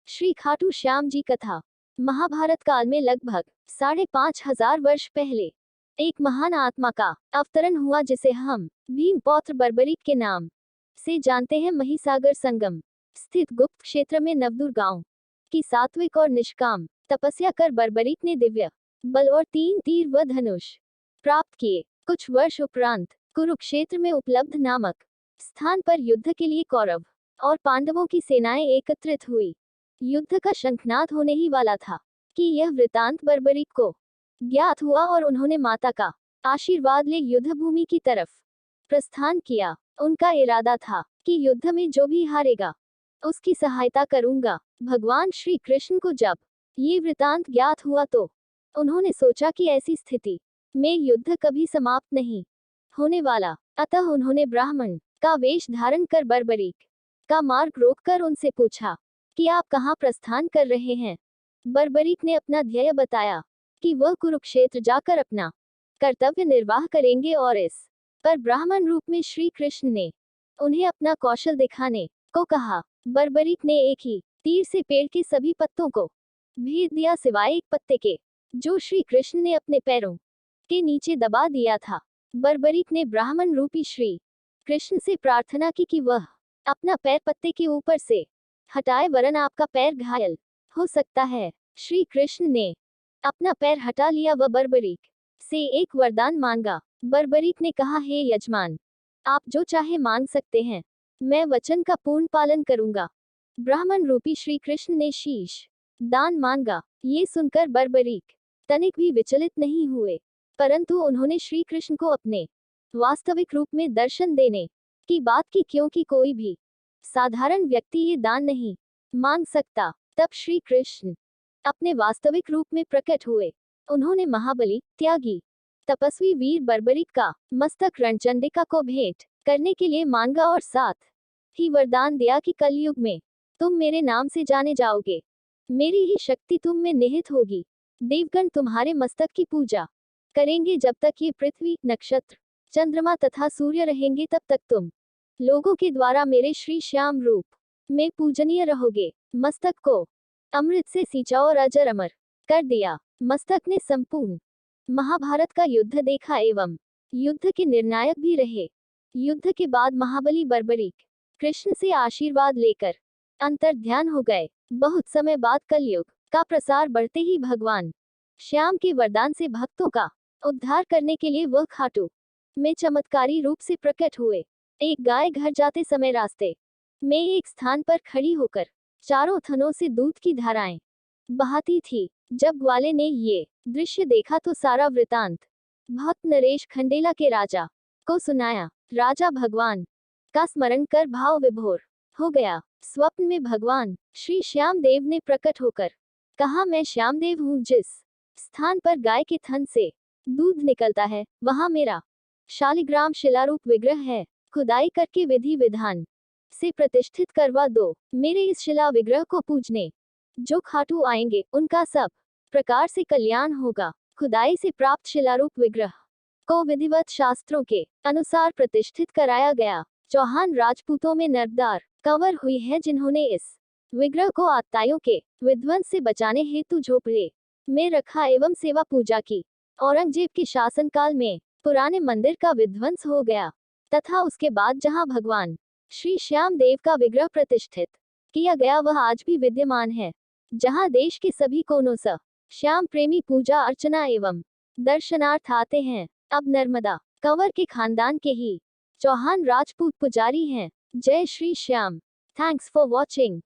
श्री खाटू श्याम जी कथा। महाभारत काल में लगभग 5,500 वर्ष पहले एक महान आत्मा का अवतरण हुआ जिसे हम भीम पौत्र बर्बरीक के नाम से जानते हैं। महिसागर संगम स्थित गुप्त क्षेत्र में नवदुर गांव की सात्विक और निष्काम तपस्या कर बर्बरीक ने दिव्य बल और 3 तीर व धनुष प्राप्त किए। कुछ वर्ष उपरांत कुरुक्षेत्र में उपलब्ध नामक स्थान पर युद्ध के लिए कौरव और पांडवों की सेनाएं एकत्रित हुई। युद्ध का शंखनाद होने ही वाला था कि यह वृतांत बर्बरीक को ज्ञात हुआ और उन्होंने माता का आशीर्वाद ले युद्ध भूमि की तरफ प्रस्थान किया। उनका इरादा था कि युद्ध में जो भी हारेगा उसकी सहायता करूंगा। भगवान श्री कृष्ण को जब ये वृतांत ज्ञात हुआ तो उन्होंने सोचा कि ऐसी स्थिति में युद्ध कभी समाप्त नहीं होने वाला, अतः उन्होंने ब्राह्मण का वेश धारण कर बर्बरीक का मार्ग रोककर उनसे पूछा कि आप कहाँ प्रस्थान कर रहे हैं। बर्बरीक ने अपना ध्येय बताया कि वह कुरुक्षेत्र जाकर अपना कर्तव्य निर्वाह करेंगे और इस पर ब्राह्मण रूप में श्री कृष्ण ने उन्हें अपना कौशल दिखाने को कहा। बर्बरीक ने एक ही तीर से पेड़ के सभी पत्तों को भेद दिया सिवाय एक पत्ते के जो श्री कृष्ण ने अपने पैरों के नीचे दबा दिया था। बर्बरीक ने ब्राह्मण रूपी श्री कृष्ण से प्रार्थना की कि वह अपना पैर पत्ते के ऊपर से हटाए, वरन आपका पैर घायल हो सकता है। श्री कृष्ण ने अपना पैर हटा लिया व बर्बरीक से एक वरदान मांगा। बर्बरीक ने कहा, हे यजमान, आप जो चाहे मांग सकते हैं, मैं वचन का पूर्ण पालन करूंगा। ब्राह्मण रूपी श्री कृष्ण ने शीश दान मांगा। ये सुनकर बर्बरीक तनिक भी विचलित नहीं हुए, परंतु उन्होंने श्री कृष्ण को अपने वास्तविक रूप में दर्शन देने की बात की, क्योंकि कोई भी साधारण व्यक्ति ये दान नहीं मांग सकता। तब श्री कृष्ण अपने वास्तविक रूप में प्रकट हुए। उन्होंने महाबली, त्यागी, तपस्वी वीर बर्बरीक का मस्तक रणचंडिका को भेंट करने के लिए मांगा और साथ ही वरदान दिया कि कलयुग में तुम मेरे नाम से जाने जाओगे, मेरी ही शक्ति तुम में निहित होगी। देवगण तुम्हारे मस्तक की पूजा करेंगे। जब तक ये पृथ्वी, नक्षत्र, चंद्रमा तथा सूर्य रहेंगे तब तक तुम लोगों के द्वारा मेरे श्री श्याम रूप में पूजनीय रहोगे। मस्तक को अमृत से सींचा और अजर अमर कर दिया। मस्तक ने संपूर्ण महाभारत का युद्ध देखा एवं युद्ध के निर्णायक भी रहे। युद्ध के बाद महाबली बर्बरीक कृष्ण से आशीर्वाद लेकर अंतर्ध्यान हो गए। बहुत समय बाद कलयुग का प्रसार बढ़ते ही भगवान श्याम के वरदान से भक्तों का उद्धार करने के लिए वह खाटू में चमत्कारी रूप से प्रकट हुए। एक गाय घर जाते समय रास्ते में एक स्थान पर खड़ी होकर चारों थनों से दूध की धाराएं बहाती थी। जब ग्वाले ने ये दृश्य देखा तो सारा वृतांत भक्त नरेश खंडेला के राजा को सुनाया। राजा भगवान का स्मरण कर भाव विभोर हो गया। स्वप्न में भगवान श्री श्याम देव ने प्रकट होकर कहा, मैं श्यामदेव हूँ। जिस स्थान पर गाय के थन से दूध निकलता है वहां मेरा शालिग्राम शिलारूप विग्रह है। खुदाई करके विधि विधान से प्रतिष्ठित करवा दो। मेरे इस शिला विग्रह को पूजने जो खाटू आएंगे उनका सब प्रकार से कल्याण होगा। खुदाई से प्राप्त शिलारूप विग्रह को विधिवत शास्त्रों के अनुसार प्रतिष्ठित कराया गया। चौहान राजपूतों में नरदार कंवर हुई है जिन्होंने इस विग्रह को आताइयों के विध्वंस से बचाने हेतु झोपड़े में रखा एवं सेवा पूजा की। औरंगजेब के शासनकाल में पुराने मंदिर का विध्वंस हो गया तथा उसके बाद जहां भगवान श्री श्याम देव का विग्रह प्रतिष्ठित किया गया वह आज भी विद्यमान है, जहां देश के सभी कोनों से श्याम प्रेमी पूजा अर्चना एवं दर्शनार्थ आते हैं। अब नर्मदा कंवर के खानदान के ही चौहान राजपूत पुजारी हैं। जय Shri Shyam. Thanks for watching.